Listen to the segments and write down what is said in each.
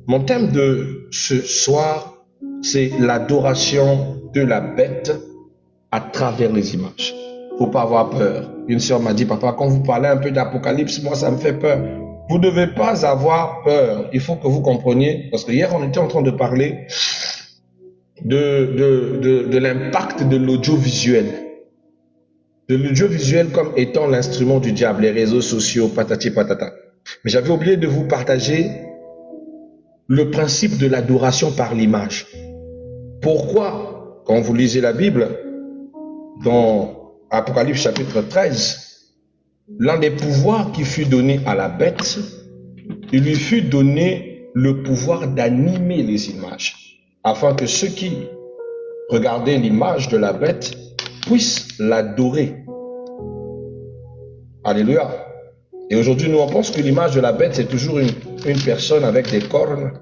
Mon thème de ce soir, c'est l'adoration de la bête à travers les images. Faut pas avoir peur. Une sœur m'a dit, papa, quand vous parlez un peu d'Apocalypse, moi ça me fait peur. Vous ne devez pas avoir peur. Il faut que vous compreniez, parce que hier on était en train de parler de l'impact de l'audiovisuel. De l'audiovisuel comme étant l'instrument du diable, les réseaux sociaux, patati patata. Mais j'avais oublié de vous partager le principe de l'adoration par l'image. Pourquoi, quand vous lisez la Bible, dans Apocalypse chapitre 13, l'un des pouvoirs qui fut donné à la bête, il lui fut donné le pouvoir d'animer les images, afin que ceux qui regardaient l'image de la bête puissent l'adorer. Alléluia. Et aujourd'hui, nous on pense que l'image de la bête, c'est toujours une personne avec des cornes,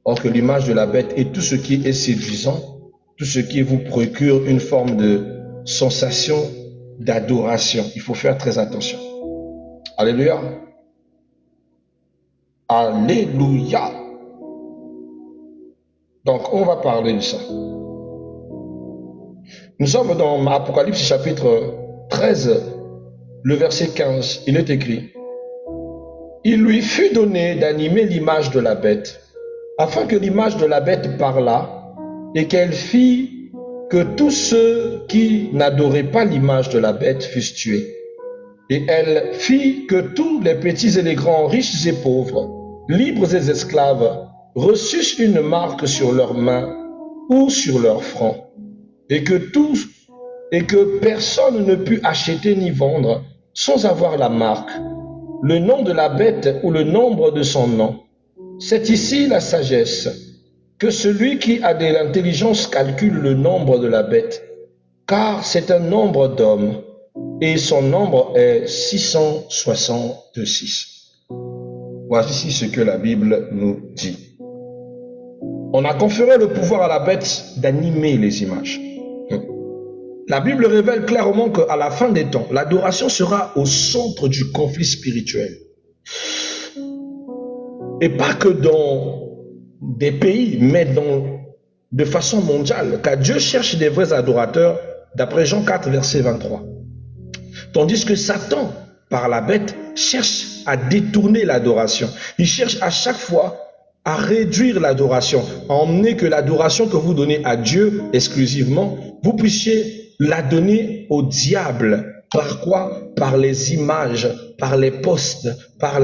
or que l'image de la bête est tout ce qui est séduisant, tout ce qui vous procure une forme de sensation d'adoration. Il faut faire très attention. Alléluia. Alléluia. Donc, on va parler de ça. Nous sommes dans Apocalypse chapitre 13, le verset 15. Il est écrit: il lui fut donné d'animer l'image de la bête, afin que l'image de la bête parlât, et qu'elle fit que tous ceux qui n'adoraient pas l'image de la bête fussent tués. Et elle fit que tous les petits et les grands, riches et pauvres, libres et esclaves, reçussent une marque sur leurs mains ou sur leur front, et que personne ne put acheter ni vendre sans avoir la marque, le nom de la bête ou le nombre de son nom. C'est ici la sagesse, que celui qui a de l'intelligence calcule le nombre de la bête, car c'est un nombre d'hommes, et son nombre est 666. Voici ce que la Bible nous dit. On a conféré le pouvoir à la bête d'animer les images. La Bible révèle clairement qu'à la fin des temps, l'adoration sera au centre du conflit spirituel. Et pas que dans des pays, mais de façon mondiale, car Dieu cherche des vrais adorateurs, d'après Jean 4, verset 23. Tandis que Satan, par la bête, cherche à détourner l'adoration. Il cherche à chaque fois à réduire l'adoration, à emmener que l'adoration que vous donnez à Dieu exclusivement, vous puissiez la donner au diable. Par quoi? Par les images, par les posts, par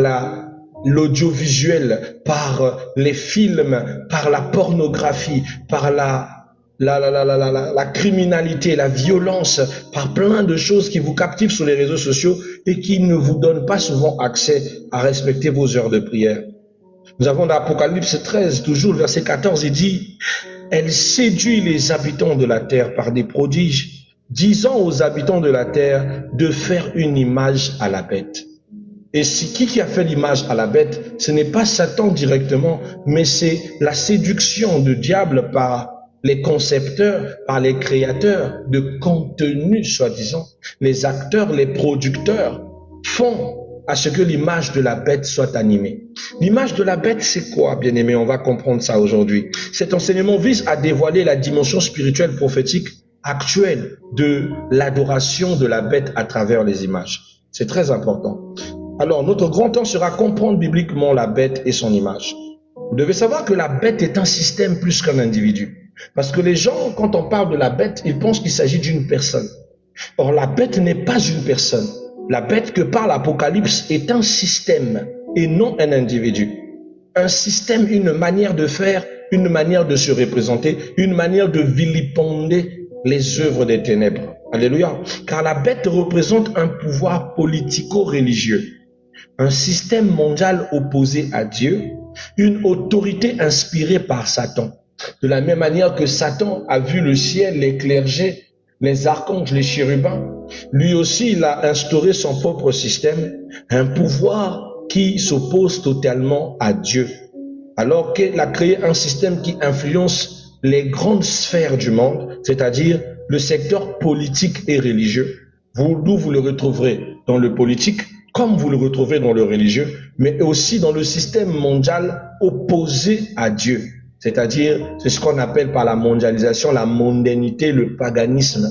l'audiovisuel, par les films, par la pornographie, par la criminalité, la violence, par plein de choses qui vous captivent sur les réseaux sociaux et qui ne vous donnent pas souvent accès à respecter vos heures de prière. Nous avons dans Apocalypse 13, toujours le verset 14, il dit: elle séduit les habitants de la terre par des prodiges, disant aux habitants de la terre de faire une image à la bête. Et qui a fait l'image à la bête? Ce n'est pas Satan directement, mais c'est la séduction du diable par les concepteurs, par les créateurs de contenu, soi-disant. Les acteurs, les producteurs font à ce que l'image de la bête soit animée. L'image de la bête, c'est quoi, bien-aimé? On va comprendre ça aujourd'hui. Cet enseignement vise à dévoiler la dimension spirituelle prophétique actuelle de l'adoration de la bête à travers les images. C'est très important. Alors, notre grand temps sera comprendre bibliquement la bête et son image. Vous devez savoir que la bête est un système plus qu'un individu. Parce que les gens, quand on parle de la bête, ils pensent qu'il s'agit d'une personne. Or, la bête n'est pas une personne. La bête que parle l'Apocalypse est un système et non un individu. Un système, une manière de faire, une manière de se représenter, une manière de vilipender les œuvres des ténèbres. Alléluia. Car la bête représente un pouvoir politico-religieux, un système mondial opposé à Dieu, une autorité inspirée par Satan. De la même manière que Satan a vu le ciel, les clergés, les archanges, les chérubins, lui aussi il a instauré son propre système, un pouvoir qui s'oppose totalement à Dieu. Alors qu'il a créé un système qui influence les grandes sphères du monde, c'est-à-dire le secteur politique et religieux. D'où vous le retrouverez dans le politique, comme vous le retrouvez dans le religieux, mais aussi dans le système mondial opposé à Dieu. C'est-à-dire, c'est ce qu'on appelle par la mondialisation, la mondanité, le paganisme.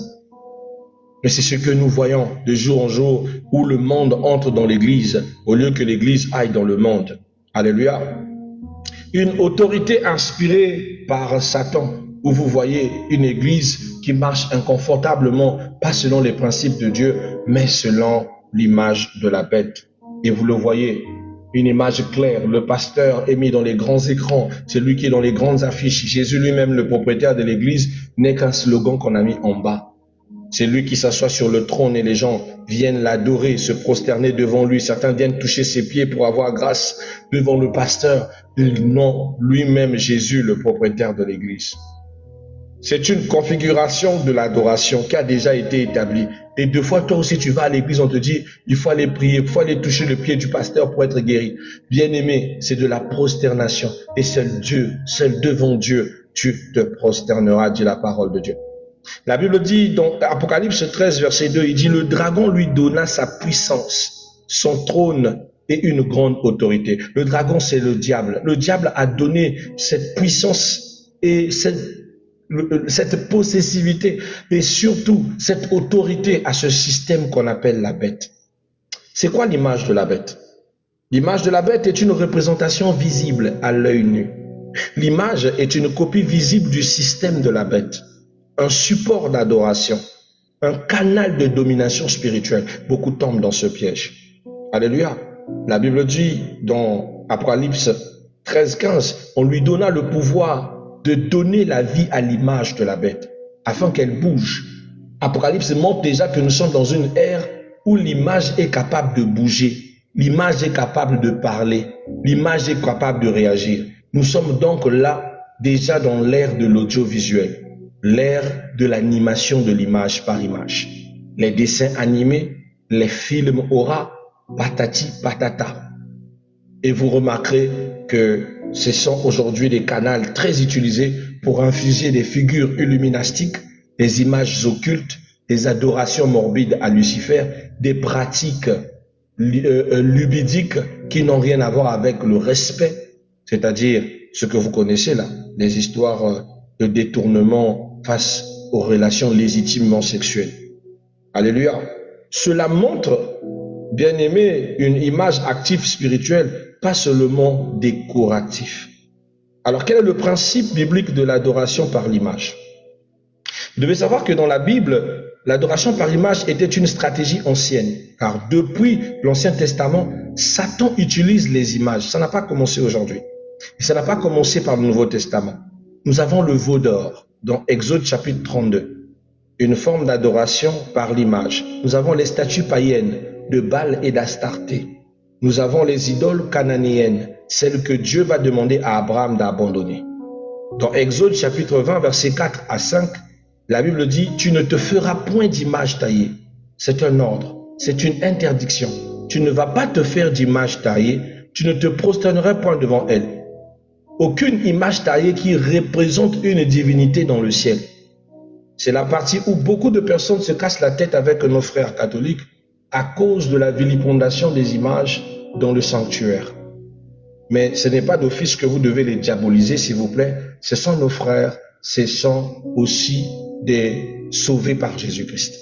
Et c'est ce que nous voyons de jour en jour où le monde entre dans l'église au lieu que l'église aille dans le monde. Alléluia. Une autorité inspirée par Satan, où vous voyez une église qui marche inconfortablement, pas selon les principes de Dieu, mais selon l'image de la bête. Et vous le voyez, une image claire, le pasteur est mis dans les grands écrans, c'est lui qui est dans les grandes affiches. Jésus lui-même, le propriétaire de l'église, n'est qu'un slogan qu'on a mis en bas. C'est lui qui s'assoit sur le trône et les gens viennent l'adorer, se prosterner devant lui. Certains viennent toucher ses pieds pour avoir grâce devant le pasteur. Non, lui-même Jésus, le propriétaire de l'église. C'est une configuration de l'adoration qui a déjà été établie. Et deux fois, toi aussi, tu vas à l'église, on te dit, il faut aller prier, il faut aller toucher le pied du pasteur pour être guéri. Bien-aimé, c'est de la prosternation. Et seul Dieu, seul devant Dieu, tu te prosterneras, dit la parole de Dieu. La Bible dit dans Apocalypse 13, verset 2, il dit, le dragon lui donna sa puissance, son trône et une grande autorité. Le dragon, c'est le diable. Le diable a donné cette puissance et cette possessivité et surtout cette autorité à ce système qu'on appelle la bête. C'est quoi l'image de la bête? L'image de la bête est une représentation visible à l'œil nu. L'image est une copie visible du système de la bête. Un support d'adoration, un canal de domination spirituelle. Beaucoup tombent dans ce piège. Alléluia. La Bible dit dans Apocalypse 13, 15, on lui donna le pouvoir de donner la vie à l'image de la bête, afin qu'elle bouge. Apocalypse montre déjà que nous sommes dans une ère où l'image est capable de bouger, l'image est capable de parler, l'image est capable de réagir. Nous sommes donc là déjà dans l'ère de l'audiovisuel. L'ère de l'animation de l'image par image. Les dessins animés, les films aura, patati patata. Et vous remarquerez que ce sont aujourd'hui des canaux très utilisés pour infuser des figures illuminastiques, des images occultes, des adorations morbides à Lucifer, des pratiques lubidiques qui n'ont rien à voir avec le respect, c'est-à-dire ce que vous connaissez là, les histoires de détournement face aux relations légitimement sexuelles. Alléluia. Cela montre, bien aimé, une image active spirituelle, pas seulement décorative. Alors, quel est le principe biblique de l'adoration par l'image? Vous devez savoir que dans la Bible, l'adoration par image était une stratégie ancienne, car depuis l'Ancien Testament, Satan utilise les images. Ça n'a pas commencé aujourd'hui. Et ça n'a pas commencé par le Nouveau Testament. Nous avons le veau d'or dans Exode chapitre 32, une forme d'adoration par l'image. Nous avons les statues païennes de Baal et d'Astarté. Nous avons les idoles cananéennes, celles que Dieu va demander à Abraham d'abandonner. Dans Exode chapitre 20, versets 4 à 5, la Bible dit « Tu ne te feras point d'image taillée ». C'est un ordre, c'est une interdiction. Tu ne vas pas te faire d'image taillée, tu ne te prosterneras point devant elle. Aucune image taillée qui représente une divinité dans le ciel. C'est la partie où beaucoup de personnes se cassent la tête avec nos frères catholiques à cause de la vilipendation des images dans le sanctuaire. Mais ce n'est pas d'office que vous devez les diaboliser, s'il vous plaît. Ce sont nos frères, ce sont aussi des sauvés par Jésus-Christ.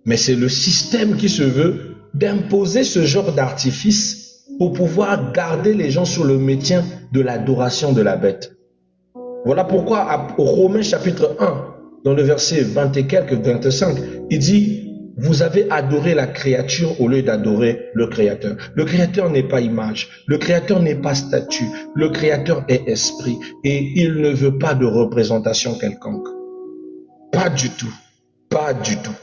Mais c'est le système qui se veut d'imposer ce genre d'artifice pour pouvoir garder les gens sur le maintien de l'adoration de la bête. Voilà pourquoi au Romains chapitre 1, dans le verset 20 et quelques, 25, il dit « Vous avez adoré la créature au lieu d'adorer le Créateur. » Le Créateur n'est pas image, le Créateur n'est pas statue, le Créateur est esprit et il ne veut pas de représentation quelconque. Pas du tout, pas du tout.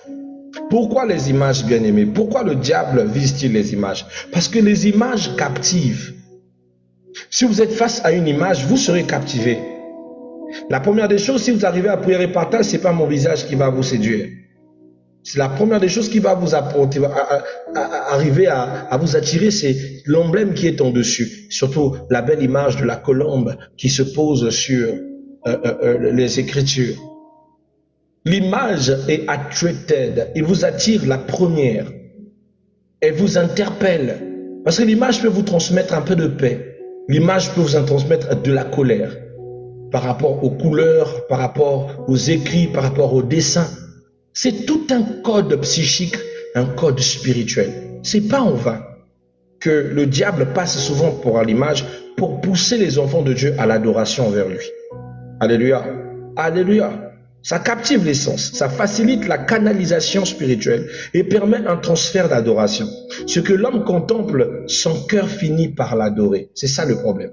Pourquoi les images, bien-aimées? Pourquoi le diable vise-t-il les images? Parce que les images captivent. Si vous êtes face à une image, vous serez captivé. La première des choses, si vous arrivez à prier et partage, ce n'est pas mon visage qui va vous séduire. C'est la première des choses qui va vous apporter, arriver à vous attirer, c'est l'emblème qui est en dessus. Surtout la belle image de la colombe qui se pose sur les Écritures. L'image est attracted, il vous attire la première, elle vous interpelle, parce que l'image peut vous transmettre un peu de paix, L'image peut vous en transmettre de la colère par rapport aux couleurs, par rapport aux écrits, par rapport aux dessins. C'est tout un code psychique, un code spirituel. C'est pas en vain que le diable passe souvent pour l'image pour pousser les enfants de Dieu à l'adoration envers lui. Alléluia. Alléluia. Ça captive les sens, ça facilite la canalisation spirituelle et permet un transfert d'adoration. Ce que l'homme contemple, son cœur finit par l'adorer. C'est ça le problème.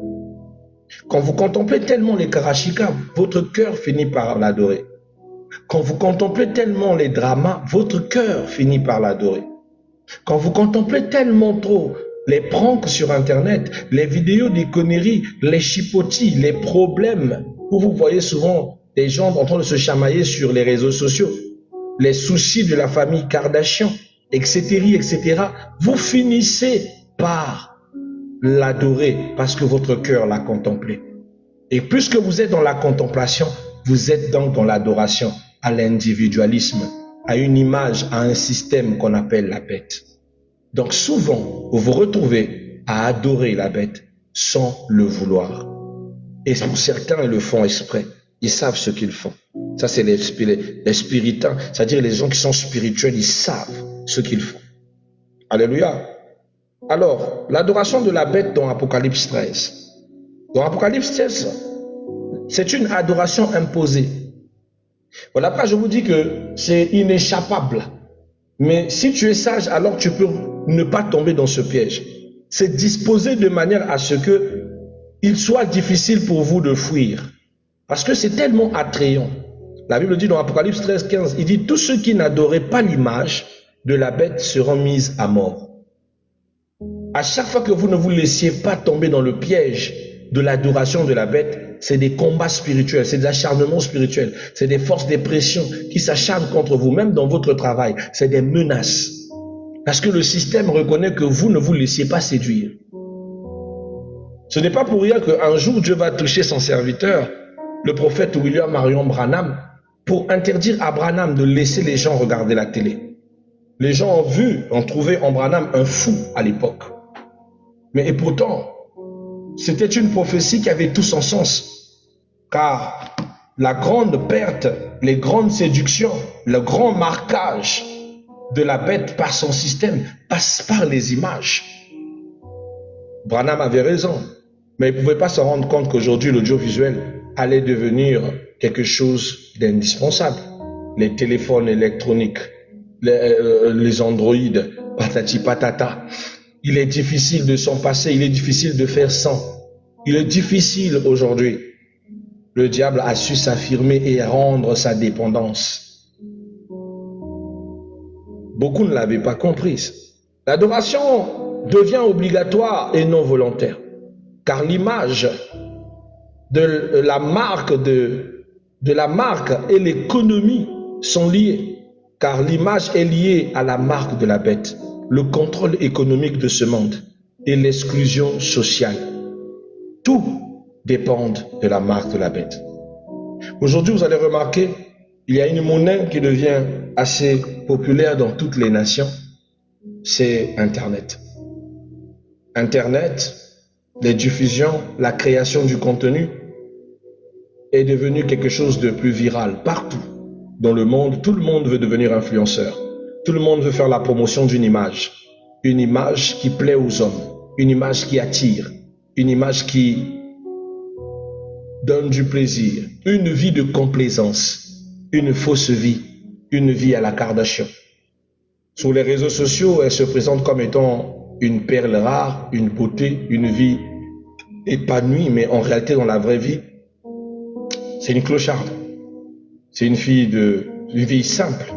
Quand vous contemplez tellement les karashikas, votre cœur finit par l'adorer. Quand vous contemplez tellement les dramas, votre cœur finit par l'adorer. Quand vous contemplez tellement trop les pranks sur Internet, les vidéos des conneries, les chipotis, les problèmes, où vous voyez souvent des gens en train de se chamailler sur les réseaux sociaux, les soucis de la famille Kardashian, etc., vous finissez par l'adorer parce que votre cœur l'a contemplé. Et puisque vous êtes dans la contemplation, vous êtes donc dans l'adoration à l'individualisme, à une image, à un système qu'on appelle la bête. Donc souvent, vous vous retrouvez à adorer la bête sans le vouloir. Et pour certains, ils le font exprès. Ils savent ce qu'ils font. Ça, c'est les spiritains, c'est-à-dire les gens qui sont spirituels, ils savent ce qu'ils font. Alléluia. Alors, l'adoration de la bête dans Apocalypse 13. Dans Apocalypse 13, c'est une adoration imposée. Voilà pourquoi je vous dis que c'est inéchappable. Mais si tu es sage, alors tu peux ne pas tomber dans ce piège. C'est disposé de manière à ce que il soit difficile pour vous de fuir. Parce que c'est tellement attrayant. La Bible dit dans Apocalypse 13, 15, il dit « Tous ceux qui n'adoraient pas l'image de la bête seront mis à mort. » À chaque fois que vous ne vous laissiez pas tomber dans le piège de l'adoration de la bête, c'est des combats spirituels, c'est des acharnements spirituels, c'est des forces de pression qui s'acharnent contre vous, même dans votre travail, c'est des menaces. Parce que le système reconnaît que vous ne vous laissiez pas séduire. Ce n'est pas pour rien qu'un jour Dieu va toucher son serviteur, le prophète William Marion Branham, pour interdire à Branham de laisser les gens regarder la télé. Les gens ont trouvé en Branham un fou à l'époque. Mais et pourtant, c'était une prophétie qui avait tout son sens. Car la grande perte, les grandes séductions, le grand marquage de la bête par son système passe par les images. Branham avait raison, mais il ne pouvait pas se rendre compte qu'aujourd'hui l'audiovisuel allait devenir quelque chose d'indispensable. Les téléphones électroniques, les androïdes, patati patata. Il est difficile de s'en passer, il est difficile de faire sans. Il est difficile aujourd'hui. Le diable a su s'affirmer et rendre sa dépendance. Beaucoup ne l'avaient pas comprise. L'adoration devient obligatoire et non volontaire. Car l'image de la marque et l'économie sont liées. Car l'image est liée à la marque de la bête, le contrôle économique de ce monde et l'exclusion sociale. Tout dépend de la marque de la bête. Aujourd'hui, vous allez remarquer, il y a une monnaie qui devient assez populaire dans toutes les nations, c'est Internet. Internet, les diffusions, la création du contenu est devenu quelque chose de plus viral partout dans le monde. Tout le monde veut devenir influenceur. Tout le monde veut faire la promotion d'une image qui plaît aux hommes, une image qui attire, une image qui donne du plaisir, une vie de complaisance, une fausse vie, une vie à la Kardashian. Sur les réseaux sociaux, elle se présente comme étant une perle rare, une beauté, une vie épanouie, mais en réalité, dans la vraie vie, c'est une clocharde. C'est une vie simple.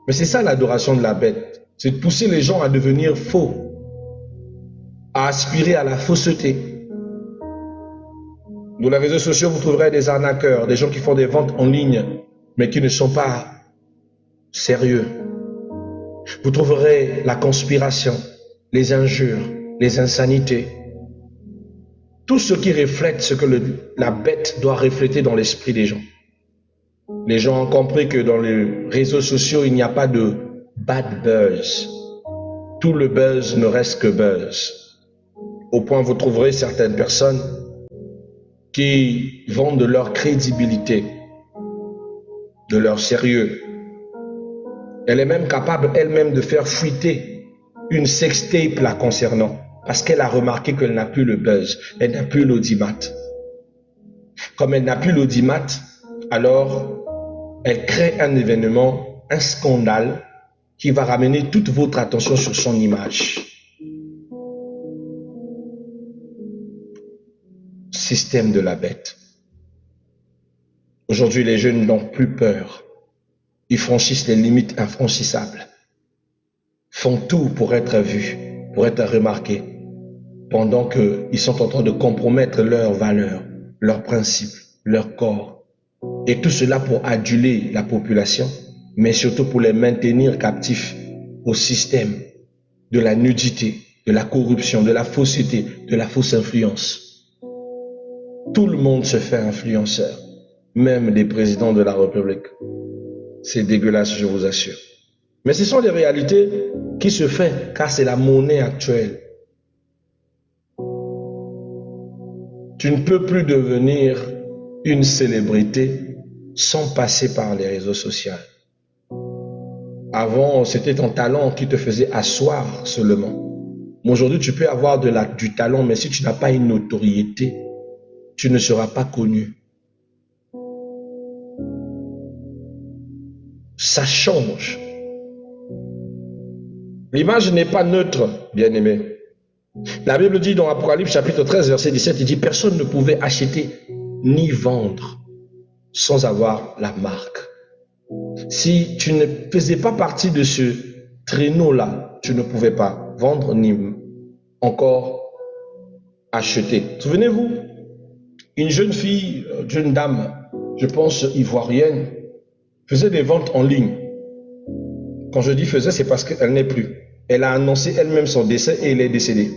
Mais c'est ça l'adoration de la bête. C'est de pousser les gens à devenir faux, à aspirer à la fausseté. Dans les réseaux sociaux, vous trouverez des arnaqueurs, des gens qui font des ventes en ligne, mais qui ne sont pas sérieux. Vous trouverez la conspiration, les injures, les insanités. Tout ce qui reflète ce que la bête doit refléter dans l'esprit des gens. Les gens ont compris que dans les réseaux sociaux, il n'y a pas de bad buzz. Tout le buzz ne reste que buzz. au point vous trouverez certaines personnes qui vendent de leur crédibilité, de leur sérieux. Elle est même capable elle-même de faire fuiter une sextape la concernant parce qu'elle a remarqué qu'elle n'a plus le buzz, elle n'a plus l'audimat. Comme elle n'a plus l'audimat, alors elle crée un événement, un scandale qui va ramener toute votre attention sur son image. Système de la bête. Aujourd'hui, les jeunes n'ont plus peur. Ils franchissent les limites infranchissables. Font tout pour être vus, pour être remarqués, pendant qu'ils sont en train de compromettre leurs valeurs, leurs principes, leur corps. Et tout cela pour aduler la population, mais surtout pour les maintenir captifs au système de la nudité, de la corruption, de la fausseté, de la fausse influence. Tout le monde se fait influenceur, même les présidents de la République. C'est dégueulasse, je vous assure. Mais ce sont les réalités qui se font, car c'est la monnaie actuelle. Tu ne peux plus devenir une célébrité sans passer par les réseaux sociaux. Avant, c'était ton talent qui te faisait asseoir seulement. Mais aujourd'hui, tu peux avoir du talent, mais si tu n'as pas une notoriété, tu ne seras pas connu. Ça change. L'image n'est pas neutre, bien-aimé. La Bible dit dans Apocalypse chapitre 13, verset 17, il dit « Personne ne pouvait acheter ni vendre sans avoir la marque. » Si tu ne faisais pas partie de ce traîneau-là, tu ne pouvais pas vendre ni encore acheter. Souvenez-vous, une jeune fille, une jeune dame, je pense ivoirienne, faisait des ventes en ligne. Quand je dis faisait, c'est parce qu'elle n'est plus. Elle a annoncé elle-même son décès et elle est décédée.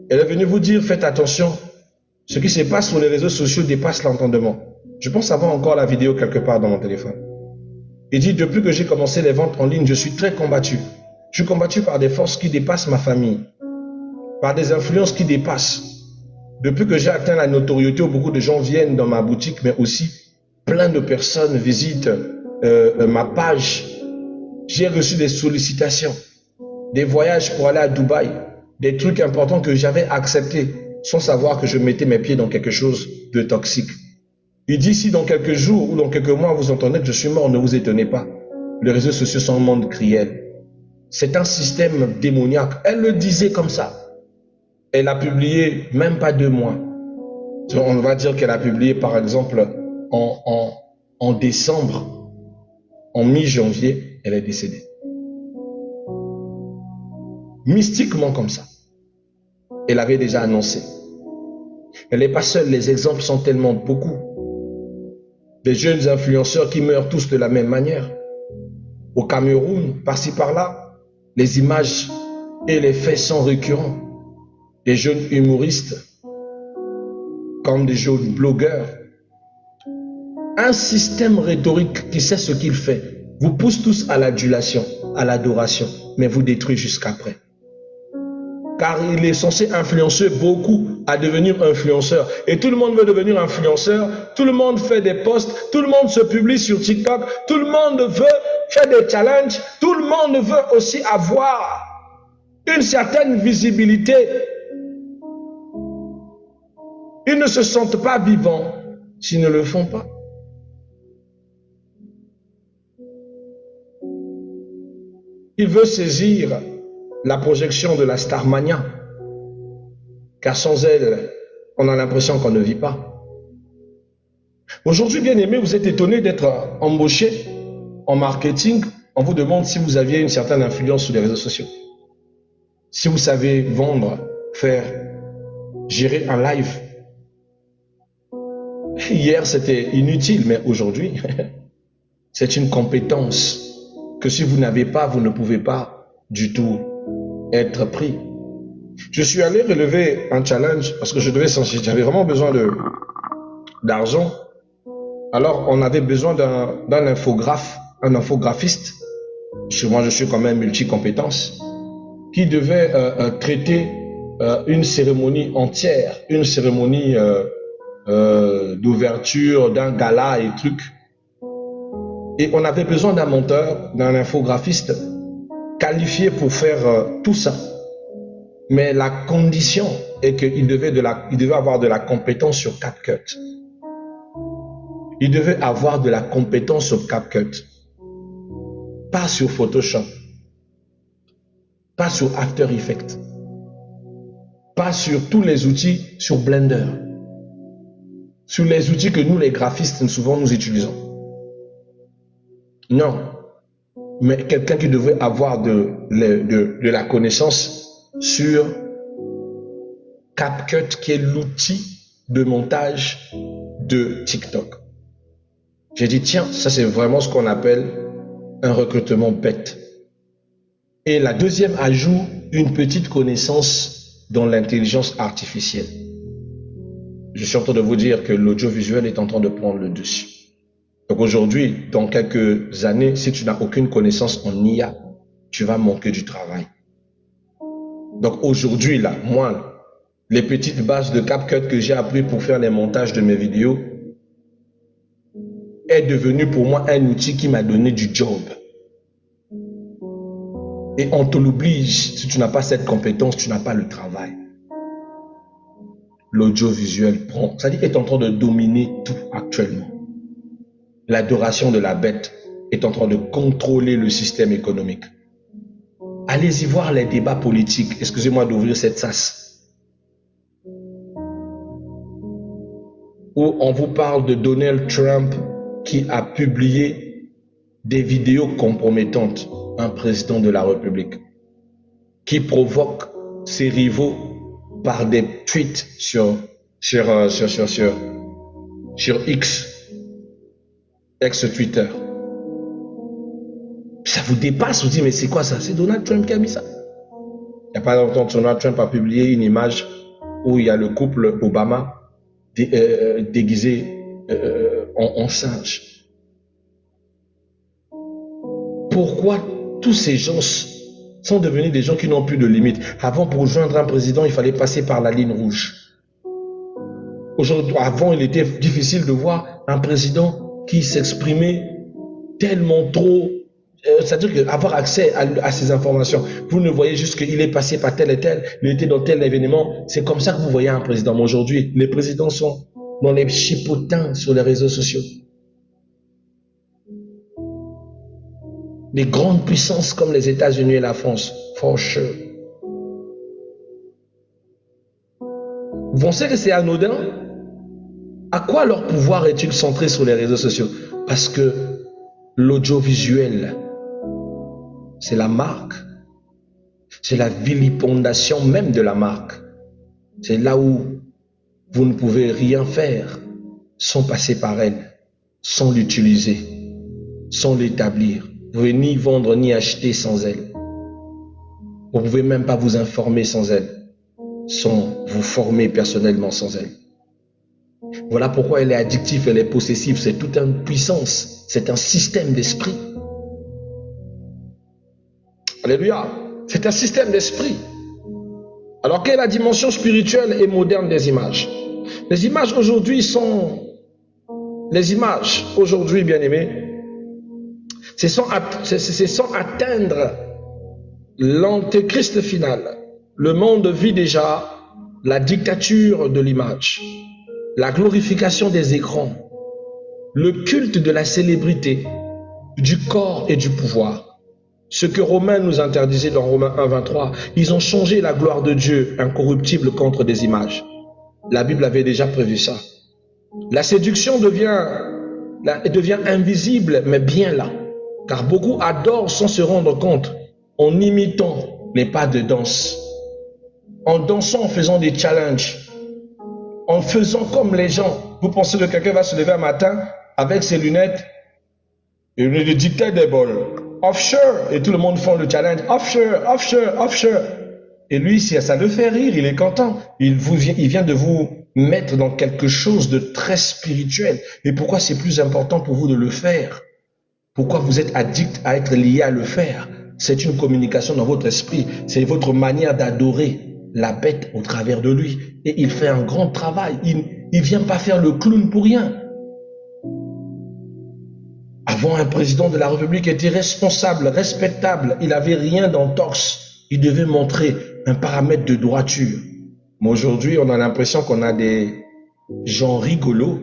Elle est venue vous dire, faites attention, ce qui se passe sur les réseaux sociaux dépasse l'entendement. Je pense avoir encore la vidéo quelque part dans mon téléphone. Il dit, depuis que j'ai commencé les ventes en ligne, je suis très combattu. Je suis combattu par des forces qui dépassent ma famille, par des influences qui dépassent. Depuis que j'ai atteint la notoriété où beaucoup de gens viennent dans ma boutique, mais aussi plein de personnes visitent ma page. J'ai reçu des sollicitations, des voyages pour aller à Dubaï, des trucs importants que j'avais acceptés sans savoir que je mettais mes pieds dans quelque chose de toxique. Il dit, si dans quelques jours ou dans quelques mois vous entendez que je suis mort, ne vous étonnez pas. Les réseaux sociaux sont un monde cruel. C'est un système démoniaque. Elle le disait comme ça. Elle a publié même pas 2 mois. On va dire qu'elle a publié par exemple en décembre, en mi-janvier, elle est décédée. Mystiquement comme ça. Elle avait déjà annoncé. Elle n'est pas seule, les exemples sont tellement beaucoup. Des jeunes influenceurs qui meurent tous de la même manière. Au Cameroun, par-ci par-là, les images et les faits sont récurrents. Des jeunes humoristes, comme des jeunes blogueurs. Un système rhétorique qui sait ce qu'il fait vous pousse tous à l'adulation, à l'adoration, mais vous détruit jusqu'après. Car il est censé influencer beaucoup à devenir influenceur. Et tout le monde veut devenir influenceur, tout le monde fait des posts, tout le monde se publie sur TikTok, tout le monde veut faire des challenges, tout le monde veut aussi avoir une certaine visibilité. Ils ne se sentent pas vivants s'ils ne le font pas. Il veut saisir la projection de la Starmania, car sans elle, on a l'impression qu'on ne vit pas. Aujourd'hui, bien aimé, vous êtes étonné d'être embauché en marketing. On vous demande si vous aviez une certaine influence sur les réseaux sociaux. Si vous savez vendre, faire, gérer un live. Hier, c'était inutile, mais aujourd'hui, c'est une compétence que si vous n'avez pas, vous ne pouvez pas du tout être pris. Je suis allé relever un challenge parce que j'avais vraiment besoin d'argent. Alors, on avait besoin d'un infographe, un infographiste. Moi, je suis quand même multi-compétence, qui devait traiter une cérémonie entière, une cérémonie d'ouverture d'un gala et trucs. Et on avait besoin d'un monteur, d'un infographiste qualifié pour faire tout ça. Mais la condition est qu'il devait avoir de la compétence sur CapCut. Il devait avoir de la compétence sur CapCut. Pas sur Photoshop. Pas sur After Effects. Pas sur tous les outils, sur Blender. Sur les outils que nous, les graphistes, souvent nous utilisons. Non. Mais quelqu'un qui devait avoir de la connaissance sur CapCut, qui est l'outil de montage de TikTok. J'ai dit, tiens, ça c'est vraiment ce qu'on appelle un recrutement bête. Et la deuxième ajoute une petite connaissance dans l'intelligence artificielle. Je suis en train de vous dire que l'audiovisuel est en train de prendre le dessus. Donc aujourd'hui, dans quelques années, si tu n'as aucune connaissance en IA, tu vas manquer du travail. Donc aujourd'hui, là, moi, les petites bases de CapCut que j'ai appris pour faire les montages de mes vidéos est devenu pour moi un outil qui m'a donné du job. Et on te l'oblige, si tu n'as pas cette compétence, tu n'as pas le travail. L'audiovisuel prend, c'est-à-dire est en train de dominer tout actuellement. L'adoration de la bête est en train de contrôler le système économique. Allez-y voir les débats politiques. Excusez-moi d'ouvrir cette sas. Où on vous parle de Donald Trump qui a publié des vidéos compromettantes, un président de la République, qui provoque ses rivaux par des tweets sur X, ex-Twitter. Ça vous dépasse, vous dites, mais c'est quoi ça? C'est Donald Trump qui a mis ça. Il n'y a pas longtemps, Donald Trump a publié une image où il y a le couple Obama déguisé en singe. Pourquoi tous ces gens sont devenus des gens qui n'ont plus de limites? Avant, pour joindre un président, il fallait passer par la ligne rouge. Aujourd'hui, avant, il était difficile de voir un président qui s'exprimait tellement trop. C'est-à-dire qu'avoir accès à ces informations, vous ne voyez juste qu'il est passé par tel et tel, il était dans tel événement. C'est comme ça que vous voyez un président. Mais aujourd'hui, les présidents sont dans les chipotins sur les réseaux sociaux. Des grandes puissances comme les États-Unis et la France, for sure. Vous pensez que c'est anodin? À quoi leur pouvoir est-il centré sur les réseaux sociaux? Parce que l'audiovisuel, c'est la marque. C'est la vilipendation même de la marque. C'est là où vous ne pouvez rien faire sans passer par elle, sans l'utiliser, sans l'établir. Vous ne pouvez ni vendre ni acheter sans elle. Vous ne pouvez même pas vous informer sans elle, sans vous former personnellement sans elle. Voilà pourquoi elle est addictive, elle est possessive. C'est toute une puissance, c'est un système d'esprit. Alléluia. C'est un système d'esprit. Alors, quelle est la dimension spirituelle et moderne des images? Les images aujourd'hui sont... Les images aujourd'hui, bien aimés, c'est sans atteindre l'antéchrist final. Le monde vit déjà la dictature de l'image, la glorification des écrans, le culte de la célébrité, du corps et du pouvoir. Ce que Romains nous interdisait dans Romains 1, 23, ils ont changé la gloire de Dieu incorruptible contre des images. La Bible avait déjà prévu ça. La séduction devient invisible, mais bien là. Car beaucoup adorent sans se rendre compte, en imitant les pas de danse, en dansant, en faisant des challenges, en faisant comme les gens. Vous pensez que quelqu'un va se lever un matin avec ses lunettes et le dicter des bols. Offshore, et tout le monde fait le challenge. Offshore, offshore, offshore. Et lui, si ça le fait rire, il est content. Il vient de vous mettre dans quelque chose de très spirituel. Et pourquoi c'est plus important pour vous de le faire? Pourquoi vous êtes addict à être lié à le faire? C'est une communication dans votre esprit. C'est votre manière d'adorer. la bête au travers de lui. Et il fait un grand travail. Il ne vient pas faire le clown pour rien. Avant, un président de la République était responsable, respectable. Il n'avait rien d'entorse. Il devait montrer un paramètre de droiture. Mais aujourd'hui, on a l'impression qu'on a des gens rigolos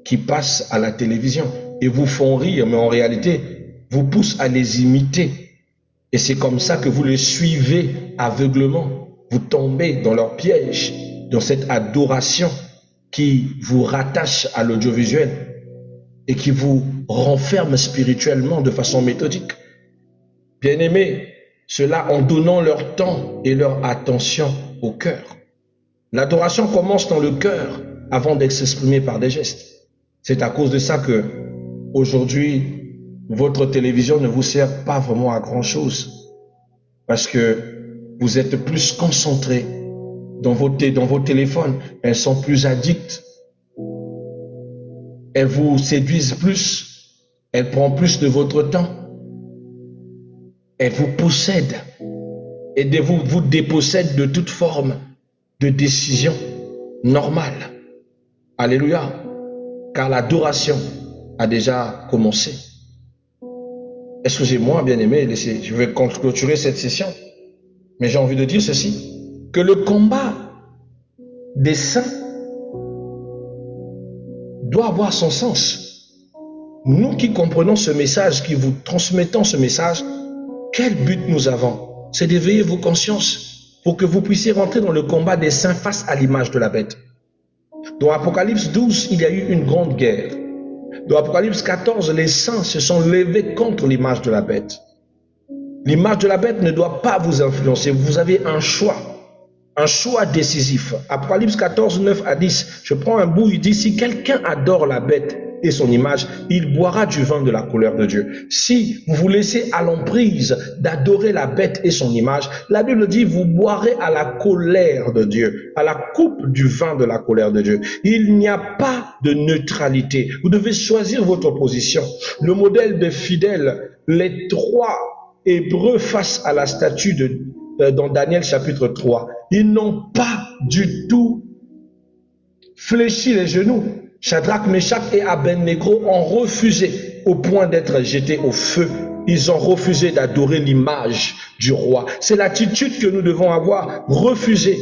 qui passent à la télévision et vous font rire, mais en réalité, vous poussent à les imiter. Et c'est comme ça que vous les suivez aveuglement. Vous tombez dans leur piège, dans cette adoration qui vous rattache à l'audiovisuel et qui vous renferme spirituellement de façon méthodique. Bien-aimés, cela en donnant leur temps et leur attention au cœur. L'adoration commence dans le cœur avant d'être exprimée par des gestes. C'est à cause de ça que aujourd'hui, votre télévision ne vous sert pas vraiment à grand chose parce que vous êtes plus concentrés dans vos téléphones. Elles sont plus addictes. Elles vous séduisent plus. Elles prennent plus de votre temps. Elles vous possèdent. Et vous dépossèdent de toute forme de décision normale. Alléluia. Car l'adoration a déjà commencé. Excusez-moi, bien-aimés, je vais clôturer cette session. Mais j'ai envie de dire ceci, que le combat des saints doit avoir son sens. Nous qui comprenons ce message, qui vous transmettons ce message, quel but nous avons? C'est d'éveiller vos consciences pour que vous puissiez rentrer dans le combat des saints face à l'image de la bête. Dans Apocalypse 12, il y a eu une grande guerre. Dans Apocalypse 14, les saints se sont levés contre l'image de la bête. L'image de la bête ne doit pas vous influencer. Vous avez un choix décisif. Apocalypse 14, 9 à 10. Je prends un bout, il dit, si quelqu'un adore la bête et son image, il boira du vin de la colère de Dieu. Si vous vous laissez à l'emprise d'adorer la bête et son image, la Bible dit, vous boirez à la colère de Dieu, à la coupe du vin de la colère de Dieu. Il n'y a pas de neutralité. Vous devez choisir votre position. Le modèle des fidèles, les trois Hébreux face à la statue dans Daniel chapitre 3, ils n'ont pas du tout fléchi les genoux. Shadrach, Meshach et Abednego ont refusé au point d'être jetés au feu. Ils ont refusé d'adorer l'image du roi. C'est l'attitude que nous devons avoir, refuser.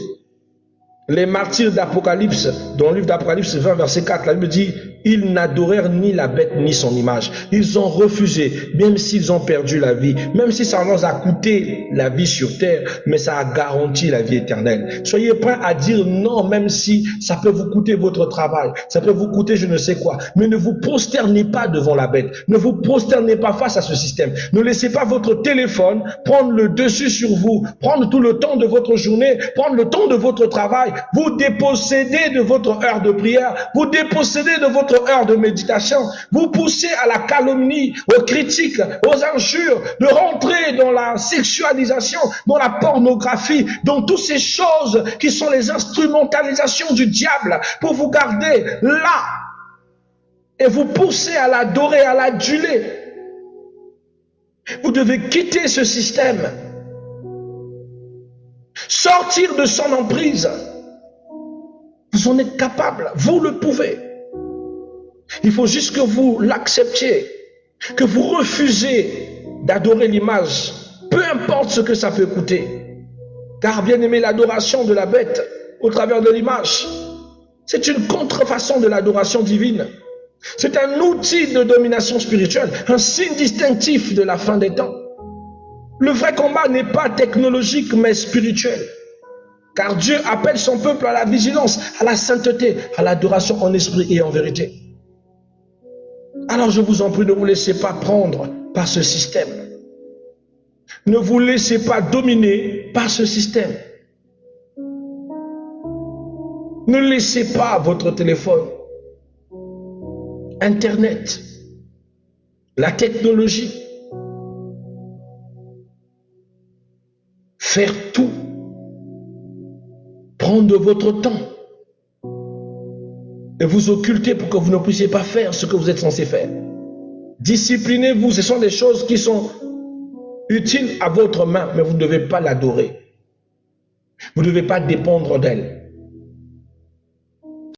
Les martyrs d'Apocalypse, dans le livre d'Apocalypse 20, verset 4, la Bible dit, ils n'adorèrent ni la bête ni son image. Ils ont refusé, même s'ils ont perdu la vie, même si ça leur a coûté la vie sur terre, mais ça a garanti la vie éternelle. Soyez prêts à dire non, même si ça peut vous coûter votre travail, ça peut vous coûter je ne sais quoi, mais ne vous prosternez pas devant la bête, ne vous prosternez pas face à ce système. Ne laissez pas votre téléphone prendre le dessus sur vous, prendre tout le temps de votre journée, prendre le temps de votre travail. Vous dépossédez de votre heure de prière, vous dépossédez de votre heure de méditation, vous poussez à la calomnie, aux critiques, aux injures, de rentrer dans la sexualisation, dans la pornographie, dans toutes ces choses qui sont les instrumentalisations du diable pour vous garder là et vous pousser à l'adorer, à l'aduler. Vous devez quitter ce système, sortir de son emprise. Vous en êtes capable, vous le pouvez. Il faut juste que vous l'acceptiez, que vous refusez d'adorer l'image, peu importe ce que ça peut coûter. Car bien aimé, l'adoration de la bête au travers de l'image, c'est une contrefaçon de l'adoration divine. C'est un outil de domination spirituelle, un signe distinctif de la fin des temps. Le vrai combat n'est pas technologique mais spirituel. Car Dieu appelle son peuple à la vigilance, à la sainteté, à l'adoration en esprit et en vérité. Alors je vous en prie, ne vous laissez pas prendre par ce système. Ne vous laissez pas dominer par ce système. Ne laissez pas votre téléphone, Internet, la technologie, faire tout. Prendre de votre temps et vous occulter pour que vous ne puissiez pas faire ce que vous êtes censé faire. Disciplinez-vous, ce sont des choses qui sont utiles à votre main, mais vous ne devez pas l'adorer. Vous ne devez pas dépendre d'elle.